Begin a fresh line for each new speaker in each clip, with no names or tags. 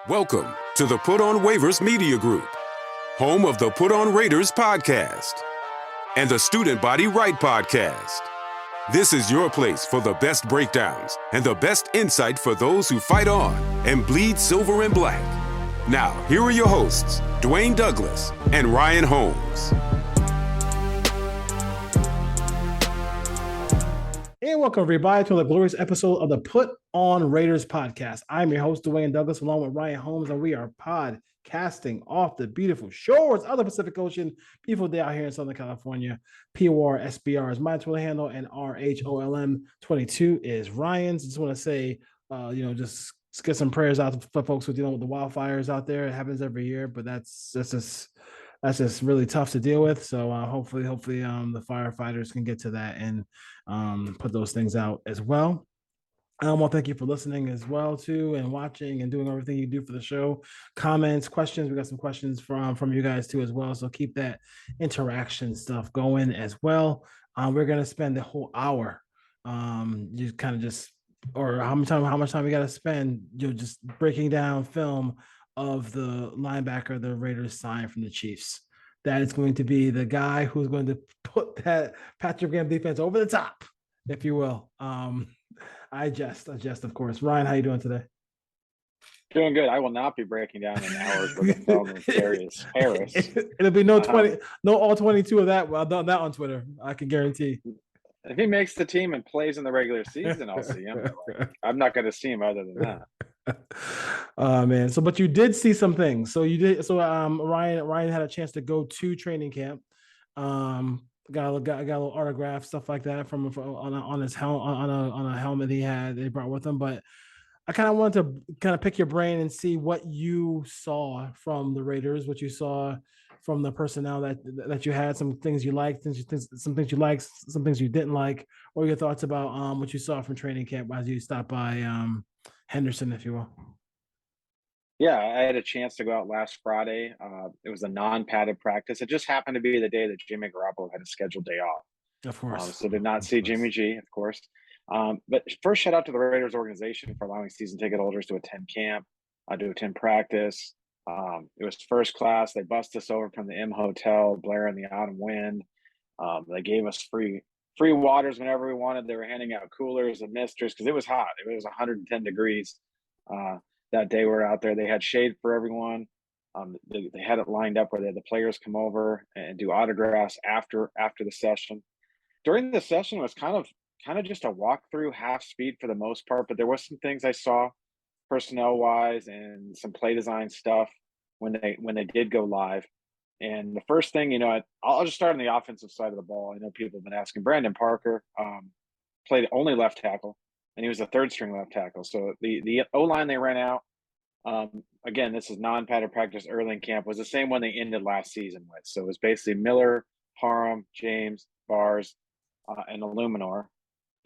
Welcome to the Put on Waivers Media Group, home of the Put on Raiders podcast and the Student Body Right podcast. This is your place for the best breakdowns and the best insight for those who fight on and bleed silver and black. Now, here are your hosts, Dwayne Douglas and Ryan Holmes.
And welcome, everybody, to the glorious episode of the Put on Raiders podcast. I'm your host, Dwayne Douglas, along with Ryan Holmes, and we are podcasting off the beautiful shores of the Pacific Ocean. Beautiful day out here in Southern California. POR SBR is my Twitter handle, and RHOLM22 is Ryan's. Just want to say, just get some prayers out for folks who are dealing with the wildfires out there. It happens every year, but that's just really tough to deal with. So hopefully, the firefighters can get to that and put those things out as well. Well, thank you for listening as well too, and watching and doing everything you do for the show. Comments, questions. We got some questions from you guys too as well. So keep that interaction stuff going as well. We're gonna spend the whole hour, you kind of just, or how much time we got to spend, just breaking down film of the linebacker the Raiders signed from the Chiefs. That is going to be the guy who's going to put that Patrick Graham defense over the top, if you will. I jest, of course. Ryan, how you doing today?
Doing good. I will not be breaking down an hour's worth of film with Darius Harris.
It'll be no all 22 of that. Well, done that on Twitter. I can guarantee.
If he makes the team and plays in the regular season, I'll see him. I'm not going to see him other than that.
Man. So, but you did see some things. So you did. So, Ryan had a chance to go to training camp. Got a little autograph, stuff like that from on his on a helmet they brought with him. But I kind of wanted to kind of pick your brain and see what you saw from the Raiders, what you saw from the personnel that you had, some things you liked, some things you liked, some things you didn't like, or your thoughts about what you saw from training camp as you stopped by Henderson, if you will.
Yeah, I had a chance to go out last Friday. It was a non-padded practice. It just happened to be the day that Jimmy Garoppolo had a scheduled day off.
Of course.
So did not see Jimmy G, of course. But first, shout out to the Raiders organization for allowing season ticket holders to attend camp, to attend practice. It was first class. They bussed us over from the M Hotel, Blair in the autumn wind. They gave us free waters whenever we wanted. They were handing out coolers and misters because it was hot. It was 110 degrees that day we were out there. They had shade for everyone. They had it lined up where they had the players come over and do autographs after the session. During the session, it was kind of just a walkthrough, half speed for the most part, but there was some things I saw personnel wise and some play design stuff when they did go live. And the first thing, I'll just start on the offensive side of the ball. I know people have been asking. Brandon Parker played only left tackle, and he was a third string left tackle. So the O-line they ran out, again, this is non-padded practice early in camp, was the same one they ended last season with. So it was basically Miller, Parham, James, Bars, and Illuminor.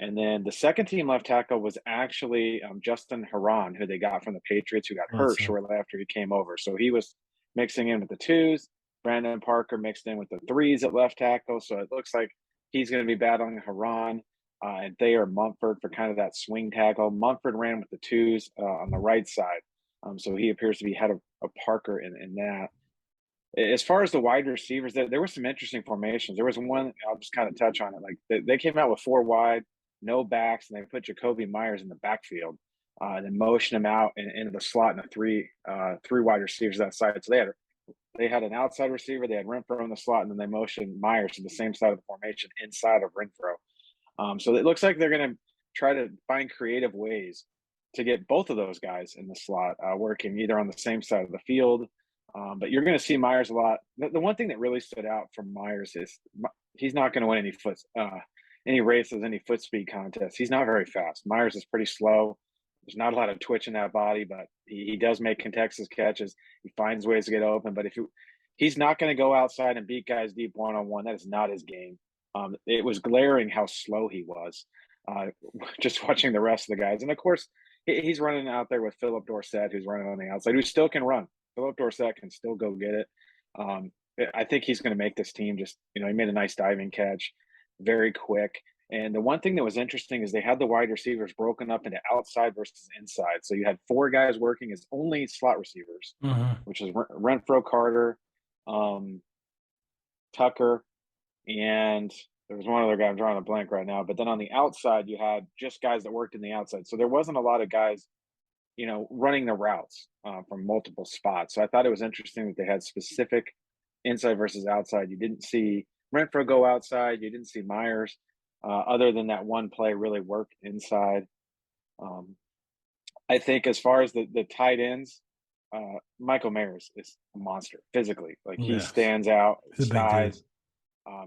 And then the second team left tackle was actually Justin Haran, who they got from the Patriots, who got hurt shortly after he came over. So he was mixing in with the twos. Brandon Parker mixed in with the threes at left tackle. So it looks like he's going to be battling Haran and Thayer Mumford for kind of that swing tackle. Mumford ran with the twos on the right side. So he appears to be ahead of Parker in that. As far as the wide receivers, there were some interesting formations. There was one, I'll just kind of touch on it. Like they came out with four wide, no backs, and they put Jacoby Myers in the backfield and then motioned him out into the slot and the three wide receivers that side. So they had an outside receiver, they had Renfro in the slot, and then they motioned Myers to the same side of the formation inside of Renfro. So it looks like they're going to try to find creative ways to get both of those guys in the slot working either on the same side of the field. But you're going to see Myers a lot. The one thing that really stood out from Myers is he's not going to win any races, any foot speed contests. He's not very fast. Myers is pretty slow. There's not a lot of twitch in that body, but he does make contested catches. He finds ways to get open. But he's not going to go outside and beat guys deep one-on-one. That is not his game. It was glaring how slow he was just watching the rest of the guys. And, of course, he's running out there with Philip Dorsett, who's running on the outside, who still can run. Philip Dorsett can still go get it. I think he's going to make this team he made a nice diving catch, very quick. And the one thing that was interesting is they had the wide receivers broken up into outside versus inside. So you had 4 guys working as only slot receivers, which is Renfro, Carter, Tucker, and there was one other guy. I'm drawing a blank right now. But then on the outside, you had just guys that worked in the outside. So there wasn't a lot of guys, running the routes from multiple spots. So I thought it was interesting that they had specific inside versus outside. You didn't see Renfro go outside. You didn't see Myers, other than that one play, really work inside. I think as far as the tight ends, Michael Mayers is a monster physically. Like he stands out, size.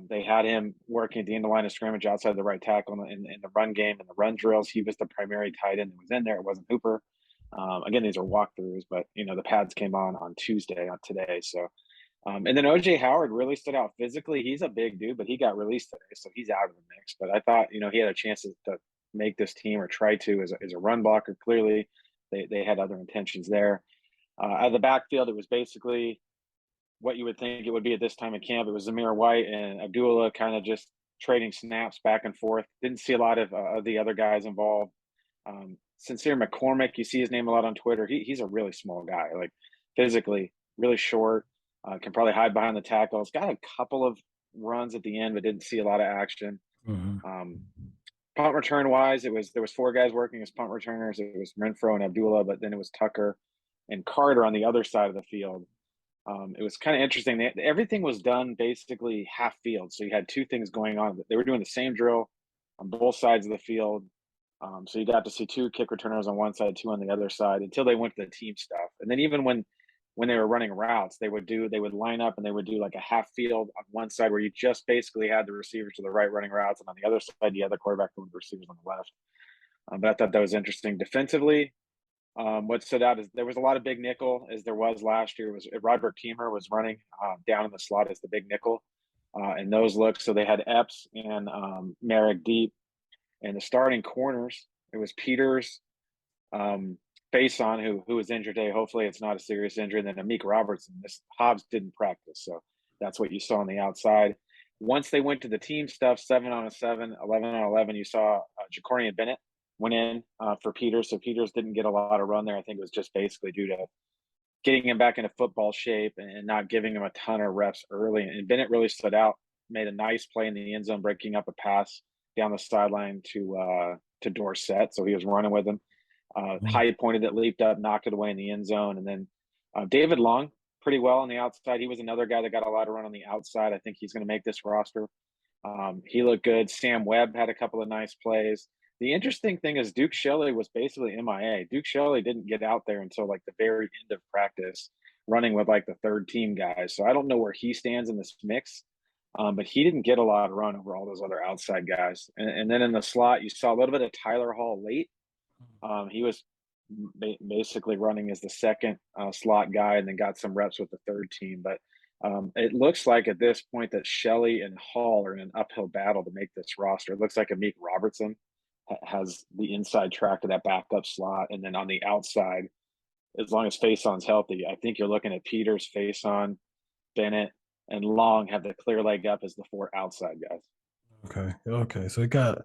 They had him working at the end of the line of scrimmage outside the right tackle in the run game and the run drills. He was the primary tight end that was in there. It wasn't Hooper. Again, these are walkthroughs, but the pads came on Tuesday, on today. So, and then OJ Howard really stood out physically. He's a big dude, but he got released today, so he's out of the mix. But I thought, he had a chance to make this team, or try to, as a run blocker. Clearly, they had other intentions there. Out of the backfield, it was basically what you would think it would be at this time in camp. It was Zamir White and Abdullah kind of just trading snaps back and forth. Didn't see a lot of the other guys involved. Sincere McCormick, you see his name a lot on Twitter. He's a really small guy, like physically really short, can probably hide behind the tackles. Got a couple of runs at the end, but didn't see a lot of action. Punt return wise, there was 4 guys working as punt returners. It was Renfro and Abdullah, but then it was Tucker and Carter on the other side of the field. It was kind of interesting. Everything was done basically half field. So you had 2 things going on. They were doing the same drill on both sides of the field. So you got to see 2 kick returners on one side, 2 on the other side, until they went to the team stuff. And then even when they were running routes, they would line up and they would do like a half field on one side where you just basically had the receivers to the right running routes, and on the other side you had the quarterback and the receivers on the left. But I thought that was interesting. Defensively, what stood out is there was a lot of big nickel, as there was last year. Was Roderick Teamer was running down in the slot as the big nickel, and those looks. So they had Epps and Merrick deep, and the starting corners, it was Peters, Faison, who was injured today. Hopefully it's not a serious injury. And then Amik Robertson. Hobbs didn't practice, so that's what you saw on the outside. Once they went to the team stuff, 7-on-7, 11-on-11, you saw Jacorian Bennett went in for Peters. So Peters didn't get a lot of run there. I think it was just basically due to getting him back into football shape and not giving him a ton of reps early. And Bennett really stood out, made a nice play in the end zone, breaking up a pass down the sideline to Dorsett. So he was running with him. High pointed that leaped up, knocked it away in the end zone. And then David Long, pretty well on the outside. He was another guy that got a lot of run on the outside. I think he's going to make this roster. He looked good. Sam Webb had a couple of nice plays. The interesting thing is Duke Shelley was basically MIA. Duke Shelley didn't get out there until like the very end of practice, running with like the third team guys. So I don't know where he stands in this mix, but he didn't get a lot of run over all those other outside guys. And then in the slot, you saw a little bit of Tyler Hall late. He was basically running as the second slot guy, and then got some reps with the third team. But it looks like at this point that Shelley and Hall are in an uphill battle to make this roster. It looks like Amik Robertson has the inside track to that backup slot. And then on the outside, as long as Faison's healthy, I think you're looking at Peters, Faison, Bennett, and Long have the clear leg up as the 4 outside guys.
Okay. So it got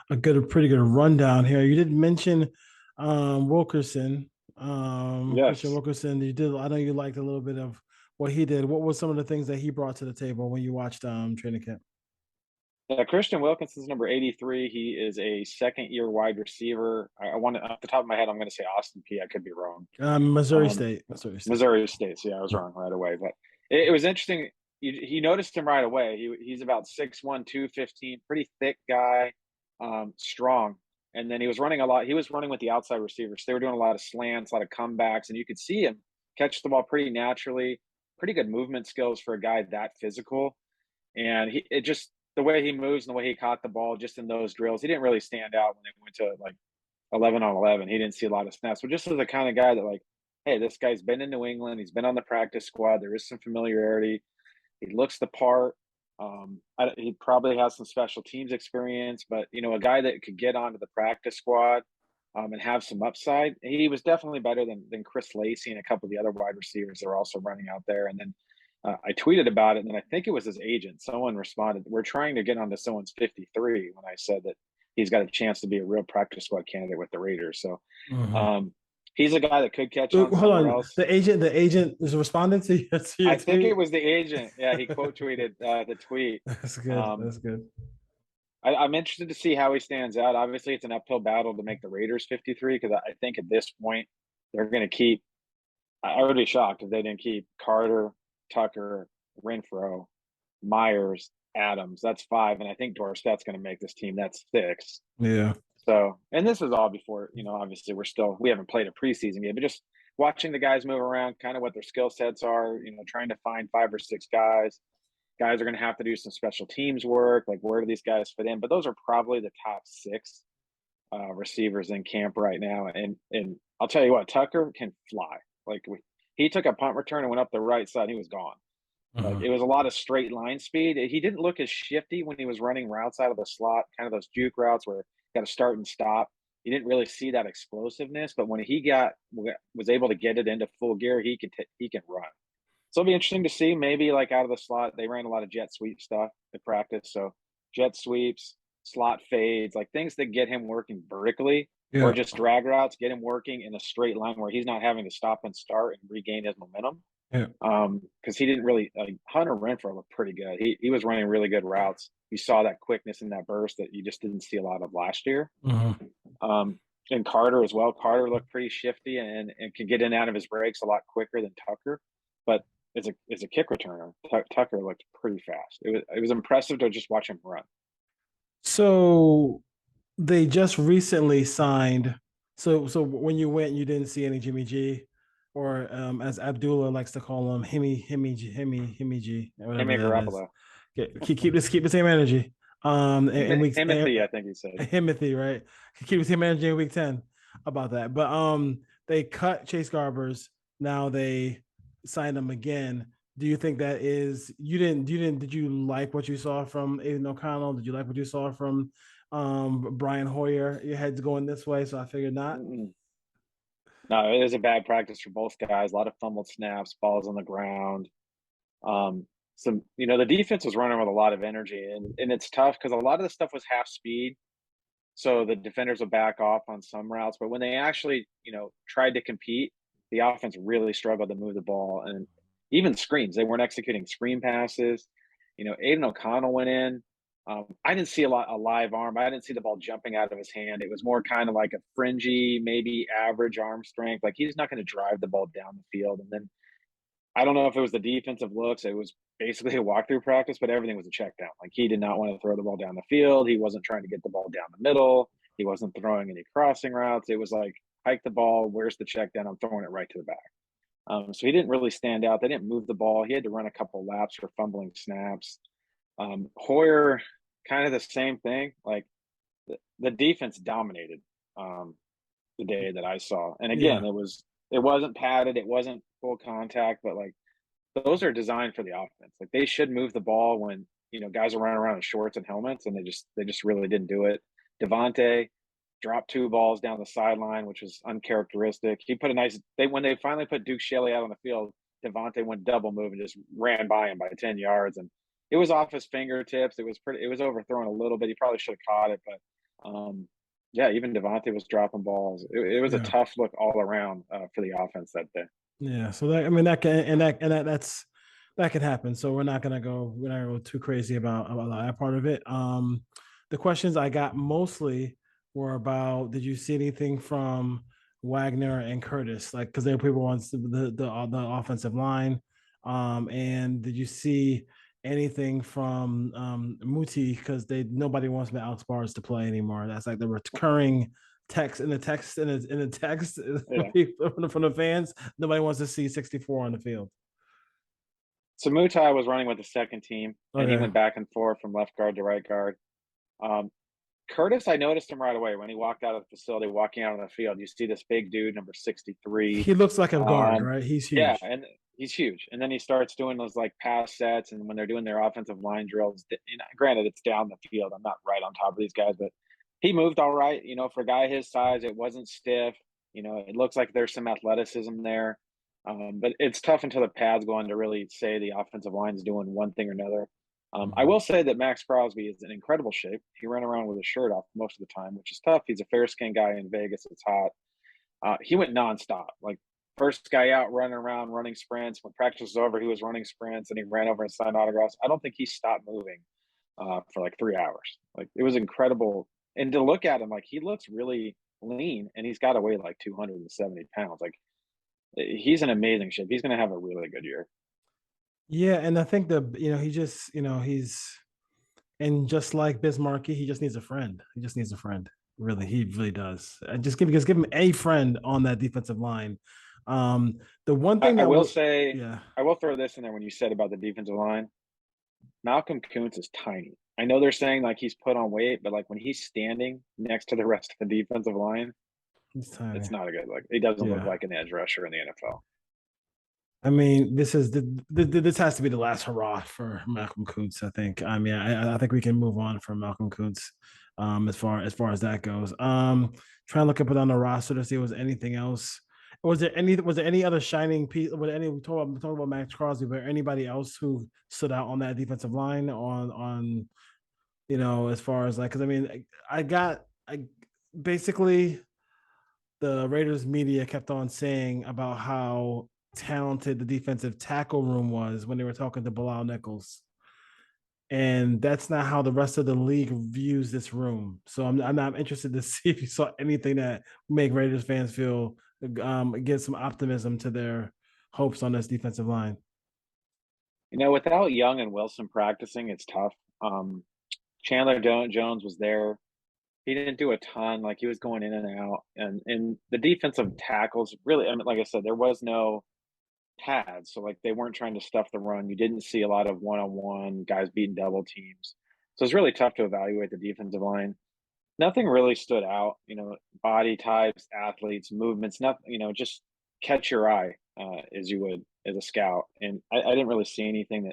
a pretty good rundown here. You didn't mention Wilkerson.
Yes.
Christian Wilkerson. I know you liked a little bit of what he did. What were some of the things that he brought to the table when you watched training camp?
Yeah, Christian Wilkinson's number 83. He is a second-year wide receiver. I want to, off the top of my head, I'm going to say Austin P. I could be wrong.
Missouri State.
Missouri State. So yeah, I was wrong right away. But it was interesting. He noticed him right away. He's about 6'1", 215, pretty thick guy, strong. And then he was running a lot. He was running with the outside receivers. They were doing a lot of slants, a lot of comebacks, and you could see him catch the ball pretty naturally. Pretty good movement skills for a guy that physical. And the way he moves and the way he caught the ball just in those drills, he didn't really stand out when they went to like 11-on-11. He didn't see a lot of snaps. But just as the kind of guy that, like, hey, this guy's been in New England. He's been on the practice squad. There is some familiarity. He looks the part. He probably has some special teams experience, but a guy that could get onto the practice squad and have some upside. He was definitely better than Chris Lacey and a couple of the other wide receivers that are also running out there. And then I tweeted about it, and then I think it was his agent. Someone responded, "We're trying to get onto someone's 53." When I said that he's got a chance to be a real practice squad candidate with the Raiders, so
Mhm.
he's a guy that could catch on
Hold
somewhere
on.
else.
The agent is responding to your
I think it
tweet.
was the agent. Yeah, he quote tweeted the tweet.
That's good.
Um,
That's good.
I'm interested to see how he stands out. Obviously, it's an uphill battle to make the Raiders 53 because I think at this point they're going to keep. I would be shocked if they didn't keep Carter, Tucker, Renfro, Myers, Adams. That's 5, and I think Dorsett's going to make this team. That's 6.
Yeah.
So, and this is all before, obviously we haven't played a preseason yet, but just watching the guys move around, kind of what their skill sets are, trying to find 5 or 6 guys. Guys are going to have to do some special teams work. Like, where do these guys fit in? But those are probably the top 6 receivers in camp right now. And I'll tell you what, Tucker can fly. Like, he took a punt return and went up the right side. And he was gone. Like,
Mhm.
it was a lot of straight line speed. He didn't look as shifty when he was running routes out of the slot, kind of those juke routes where you got to start and stop. You didn't really see that explosiveness, but when he was able to get it into full gear, he can run. So it'll be interesting to see. Maybe like out of the slot, they ran a lot of jet sweep stuff at practice. So jet sweeps, slot fades, like things that get him working vertically, or
Yeah.
just drag routes, get him working in a straight line where he's not having to stop and start and regain his momentum.
Yeah.
Because he didn't really Hunter Renfro looked pretty good. He was running really good routes. You saw that quickness and that burst that you just didn't see a lot of last year.
Mhm.
And Carter as well. Carter looked pretty shifty and can get in and out of his breaks a lot quicker than Tucker. But as a kick returner, Tucker looked pretty fast. It was impressive to just watch him run.
So they just recently signed. So when you went, you didn't see any Jimmy G, or as Abdullah likes to call him, Himmy G, whatever
Jimmy
that is.
Garoppolo.
Keep the same energy. In weeks
Timothy, I think he said.
Himothy, right? Keep the same energy in week 10 about that. But they cut Chase Garbers. Now they signed him again. Do you think that is did you like what you saw from Aiden O'Connell? Did you like what you saw from Brian Hoyer? Your head's going this way, so I figured not.
Mm-mm. No, it was a bad practice for both guys. A lot of fumbled snaps, balls on the ground. The defense was running with a lot of energy, and it's tough because a lot of the stuff was half speed. So the defenders would back off on some routes, but when they actually, tried to compete, the offense really struggled to move the ball, and even screens. They weren't executing screen passes. Aiden O'Connell went in. I didn't see a live arm. I didn't see the ball jumping out of his hand. It was more kind of like a fringy, maybe average arm strength. Like, he's not going to drive the ball down the field. And then I don't know if it was the defensive looks. It was basically a walkthrough practice, but everything was a check down. Like, he did not want to throw the ball down the field. He wasn't trying to get the ball down the middle. He wasn't throwing any crossing routes. It was like, hike the ball. Where's the check down? I'm throwing it right to the back. So he didn't really stand out. They didn't move the ball. He had to run a couple laps for fumbling snaps. Hoyer, kind of the same thing. Like, the defense dominated the day that I saw. And again,
Yeah.
it wasn't padded. It wasn't full contact, but like, those are designed for the offense. Like, they should move the ball when, guys are running around in shorts and helmets, and they just really didn't do it. Devontae dropped 2 balls down the sideline, which was uncharacteristic. He put when they finally put Duke Shelley out on the field, Devontae went double move and just ran by him by 10 yards. And it was off his fingertips. It was overthrown a little bit. He probably should have caught it, but yeah, even Devontae was dropping balls. It was a
Yeah.
tough look all around for the offense that day.
Yeah. So that can that can happen. So we're not gonna go too crazy about that part of it. The questions I got mostly were about, did you see anything from Wagner and Curtis? Like, because there were people on the offensive line. And did you see anything from Muti? Because nobody wants Alex Bars to play anymore. That's like the recurring text in the text from the fans. Nobody wants to see 64 on the field.
So Mutai was running with the second team, and he
Okay.
went back and forth from left guard to right guard. Curtis, I noticed him right away when he walked out of the facility, walking out on the field. You see this big dude, number 63.
He looks like a guard, right? He's
Yeah,
huge.
and he's huge. And then he starts doing those like pass sets, and when they're doing their offensive line drills, granted it's down the field. I'm not right on top of these guys, but he moved all right. For a guy his size, it wasn't stiff. It looks like there's some athleticism there. But it's tough until the pads go on to really say the offensive line is doing one thing or another. I
Mhm.
will say that Max Crosby is in incredible shape. He ran around with his shirt off most of the time, which is tough. He's a fair skinned guy in Vegas. It's hot. He went nonstop. Like first guy out running around, running sprints. When practice was over, he was running sprints and he ran over and signed autographs. I don't think he stopped moving for like 3 hours. Like it was incredible. And to look at him, like he looks really lean and he's got to weigh like 270 pounds. Like he's in amazing shape. He's going to have a really good year.
Yeah, and I think he just, he's and just like Bismarcky, he just needs a friend. He just needs a friend. Really, he really does. And just give him a friend on that defensive line. The one thing
I
that
will
will,
say,
yeah,
I will throw this in there when you said about the defensive line. Malcolm Kuntz is tiny. I know they're saying like he's put on weight, but like when he's standing next to the rest of the defensive line,
he's tiny.
it's not a good look. He doesn't look
Yeah.
like an edge rusher in the NFL.
I mean, this has to be the last hurrah for Malcolm Kuntz. I think. I mean, I think we can move on from Malcolm Kuntz, as far as that goes. Trying to look up it on the roster to see if there was anything else. Was there any other shining piece? We talked about Max Crosby, but anybody else who stood out on that defensive line on as far as like, because I mean, I basically the Raiders media kept on saying about how talented the defensive tackle room was when they were talking to Bilal Nichols. And that's not how the rest of the league views this room. So I'm not interested to see if you saw anything that make Raiders fans feel get some optimism to their hopes on this defensive line.
Without Young and Wilson practicing, it's tough. Chandler Jones was there. He didn't do a ton. Like he was going in and out, and the defensive tackles really. I mean, like I said, there was no pads, so like they weren't trying to stuff the run. You didn't see a lot of one-on-one guys beating double teams, so it's really tough to evaluate the defensive line. Nothing really stood out. Body types, athletes, movements. Nothing. Just catch your eye as you would as a scout. And I didn't really see anything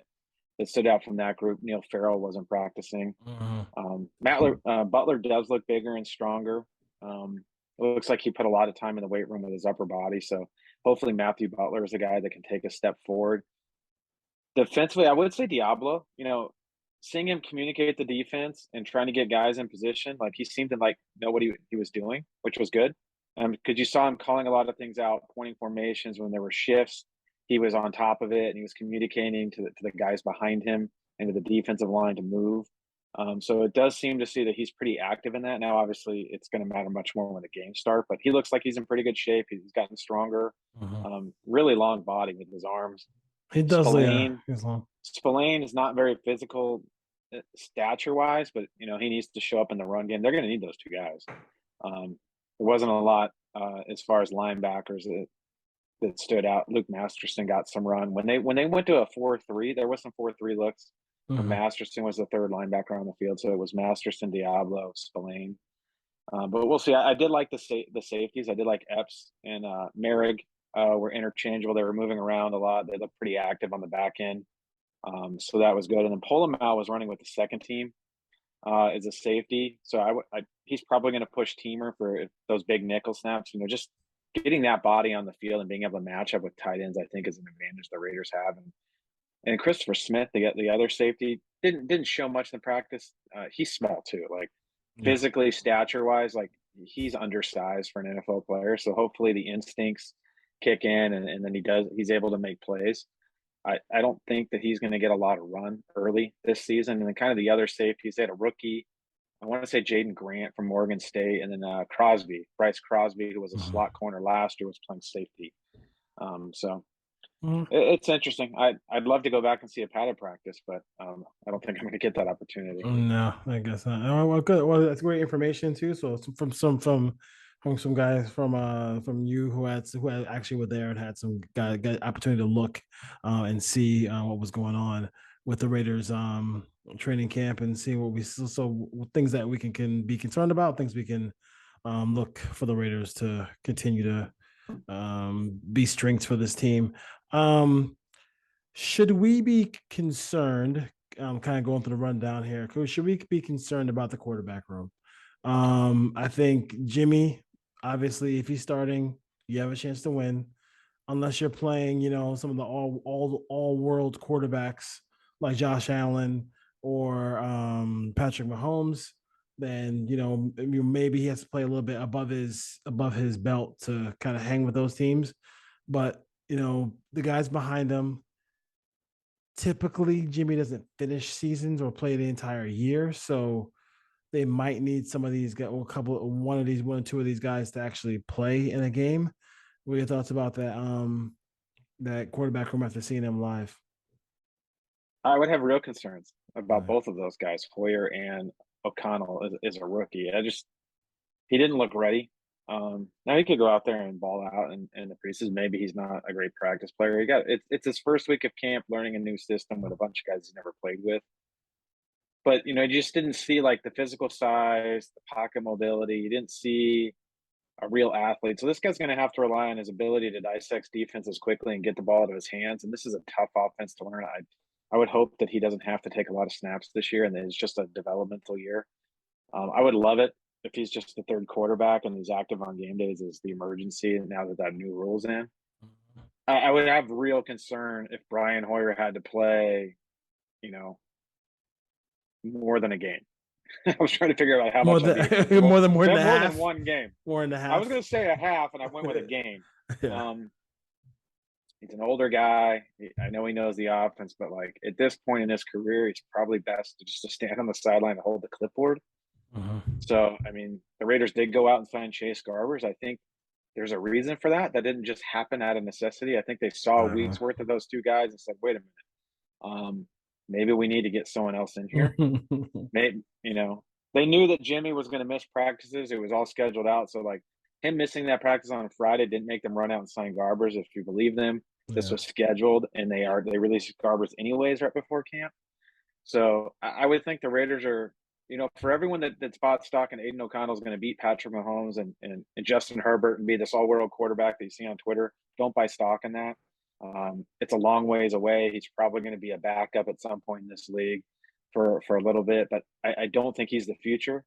that stood out from that group. Neil Farrell wasn't practicing.
Mm-hmm.
Butler does look bigger and stronger. It looks like he put a lot of time in the weight room with his upper body. So hopefully Matthew Butler is a guy that can take a step forward. Defensively, I would say Diablo. Seeing him communicate the defense and trying to get guys in position, like he seemed to like know what he was doing, which was good. Because you saw him calling a lot of things out, pointing formations when there were shifts. He was on top of it and he was communicating to the guys behind him and to the defensive line to move. So it does seem to see that he's pretty active in that. Now, obviously, it's going to matter much more when the games start, but he looks like he's in pretty good shape. He's gotten stronger.
Mm-hmm.
Really long body with his arms.
He does, yeah.
Spillane,
He's long.
Spillane is not very physical stature wise, but he needs to show up in the run game. They're going to need those two guys. There wasn't a lot as far as linebackers that stood out. Luke Masterson got some run when they went to a 4-3. There was some 4-3 looks.
Mm-hmm.
Masterson was the third linebacker on the field, so it was Masterson, Diablo, Spillane. But we'll see. I did like the safeties. I did like Epps and Merrick were interchangeable. They were moving around a lot. They looked pretty active on the back end. So that was good. And then Polamalu was running with the second team as a safety. So he's probably going to push Teamer for those big nickel snaps. Just getting that body on the field and being able to match up with tight ends, I think, is an advantage the Raiders have. And Christopher Smith, the other safety, didn't show much in practice. He's small too, like physically, stature wise, like he's undersized for an NFL player. So hopefully the instincts kick in, and then he's able to make plays. I don't think that he's going to get a lot of run early this season. And then kind of the other safeties, they had a rookie. I want to say Jaden Grant from Morgan State, and then Bryce Crosby, who was a slot corner last year, was playing safety. It's interesting. I'd love to go back and see a padded practice, but I don't think I'm going to get that opportunity.
No, I guess not. Oh, well, good. Well, that's great information too. So from some guys from you who actually were there and had some got opportunity to look and see what was going on with the Raiders training camp and see what we so things that we can be concerned about, things we can look for the Raiders to continue to be strengths for this team. Should we be concerned? Kind of going through the rundown here. Should we be concerned about the quarterback room? I think Jimmy, obviously, if he's starting, you have a chance to win. unless you're playing, some of the all world quarterbacks like Josh Allen or Patrick Mahomes, then maybe he has to play a little bit above his belt to kind of hang with those teams. But the guys behind him, typically Jimmy doesn't finish seasons or play the entire year, so they might need some of these guys, or one or two of these guys to actually play in a game. What are your thoughts about that? That quarterback room after seeing him live?
I would have real concerns about both of those guys. Hoyer and O'Connell is a rookie. He didn't look ready. Now he could go out there and ball out in the preseason. Maybe he's not a great practice player. It's his first week of camp, learning a new system with a bunch of guys he's never played with. But you just didn't see like the physical size, the pocket mobility. You didn't see a real athlete. So this guy's going to have to rely on his ability to dissect defenses quickly and get the ball out of his hands. And this is a tough offense to learn. I would hope that he doesn't have to take a lot of snaps this year, and that it's just a developmental year. I would love it if he's just the third quarterback and he's active on game days as the emergency. And now that new rule's in, I would have real concern if Brian Hoyer had to play, more than a game. I was trying to figure out how
more
much
than more than
one game.
More than a half.
I was going to say a half, and I went with a game.
Yeah.
He's an older guy. I know he knows the offense, but like at this point in his career, he's probably best to stand on the sideline and hold the clipboard. So, I mean, the Raiders did go out and sign Chase Garbers. I think there's a reason for that. That didn't just happen out of necessity. I think they saw a week's worth of those two guys and said, wait a minute, maybe we need to get someone else in here. Maybe, they knew that Jimmy was going to miss practices. It was all scheduled out. So, like, him missing that practice on Friday didn't make them run out and sign Garbers, if you believe them. This was scheduled, and they released Garbers anyways right before camp. So I would think the Raiders are, for everyone that's bought stock in Aiden O'Connell is going to beat Patrick Mahomes and Justin Herbert and be this all-world quarterback that you see on Twitter, don't buy stock in that. It's a long ways away. He's probably going to be a backup at some point in this league for a little bit, but I don't think he's the future.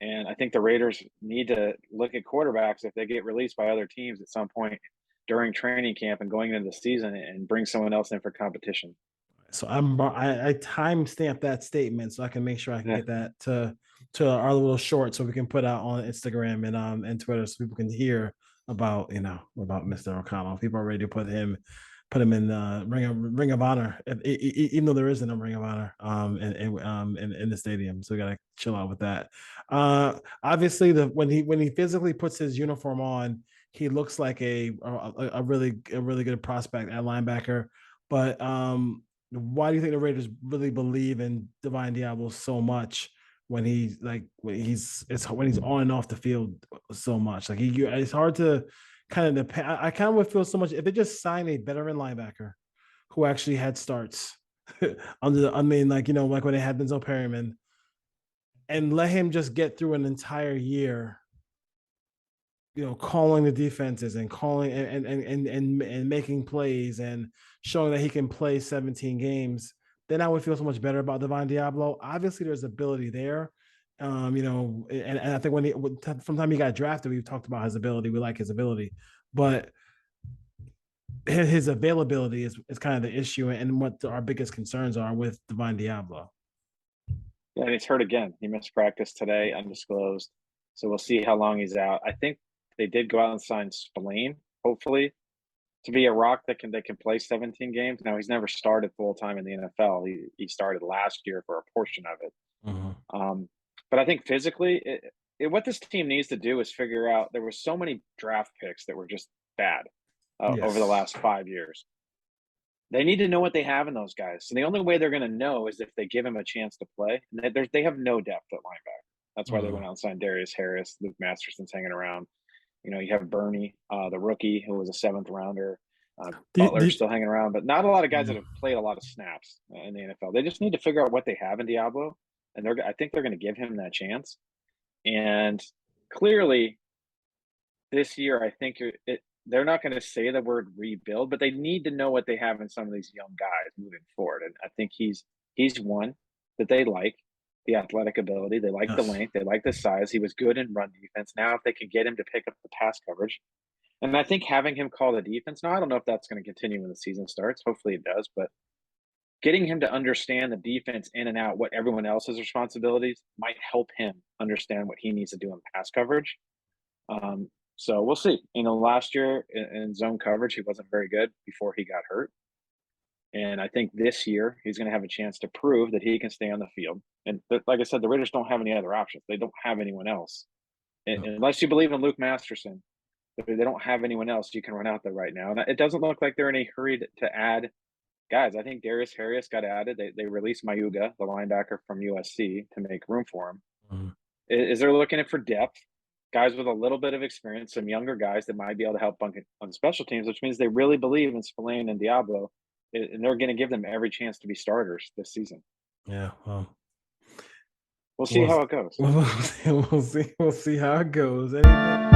And I think the Raiders need to look at quarterbacks if they get released by other teams at some point during training camp and going into the season, and bring someone else in for competition.
So I timestamp that statement so I can make sure I can get that to our little short so we can put out on Instagram and Twitter so people can hear about Mr. O'Connell. People are ready to put him in Ring of Honor, even though there isn't a Ring of Honor in the stadium. So we gotta chill out with that. Obviously, when he physically puts his uniform on, he looks like a really good prospect at linebacker. But why do you think the Raiders really believe in Divine Diablo so much when he's on and off the field so much? Like it's hard to kind of I kind of would feel so much if they just sign a veteran linebacker who actually had starts like when they had Denzel Perryman, and let him just get through an entire year, calling the defenses and calling and making plays and showing that he can play 17 games, then I would feel so much better about Divine Diablo. Obviously, there's ability there. And I think from the time he got drafted, we've talked about his ability. We like his ability, but his availability is kind of the issue, and what our biggest concerns are with Divine Diablo.
Yeah, and he's hurt again. He missed practice today, undisclosed. So we'll see how long he's out. I think they did go out and sign Spillane, hopefully, to be a rock that can play 17 games. Now, he's never started full time in the NFL. He started last year for a portion of it. But I think physically, what this team needs to do is figure out, there were so many draft picks that were just bad over the last 5 years. They need to know what they have in those guys. So the only way they're going to know is if they give him a chance to play. And they have no depth at linebacker. That's why they went out and signed Darius Harris. Luke Masterson's hanging around. You have Bernie, the rookie, who was a 7th rounder. Butler's still hanging around, but not a lot of guys that have played a lot of snaps in the NFL. They just need to figure out what they have in Diablo, and I think they're going to give him that chance. And clearly, this year, I think they're not going to say the word rebuild, but they need to know what they have in some of these young guys moving forward. And I think he's one that they like. The athletic ability, they like the length, they like the size. He was good in run defense. Now, if they can get him to pick up the pass coverage, And I think having him call the defense, now I don't know if that's going to continue when the season starts. Hopefully it does, but getting him to understand the defense in and out, what everyone else's responsibilities might help him understand what he needs to do in pass coverage. So we'll see. Last year in zone coverage, he wasn't very good before he got hurt. And I think this year he's going to have a chance to prove that he can stay on the field. And like I said, the Raiders don't have any other options. They don't have anyone else. And unless you believe in Luke Masterson, they don't have anyone else you can run out there right now. And it doesn't look like they're in a hurry to add guys. I think Darius Harris got added. They released Mayuga, the linebacker from USC, to make room for him. Mm-hmm. Is they're looking for depth, guys with a little bit of experience, some younger guys that might be able to help on special teams, which means they really believe in Spillane and Diablo, and they're going to give them every chance to be starters this season.
Yeah, well,
we'll see how it goes.
We'll see how it goes. Anything?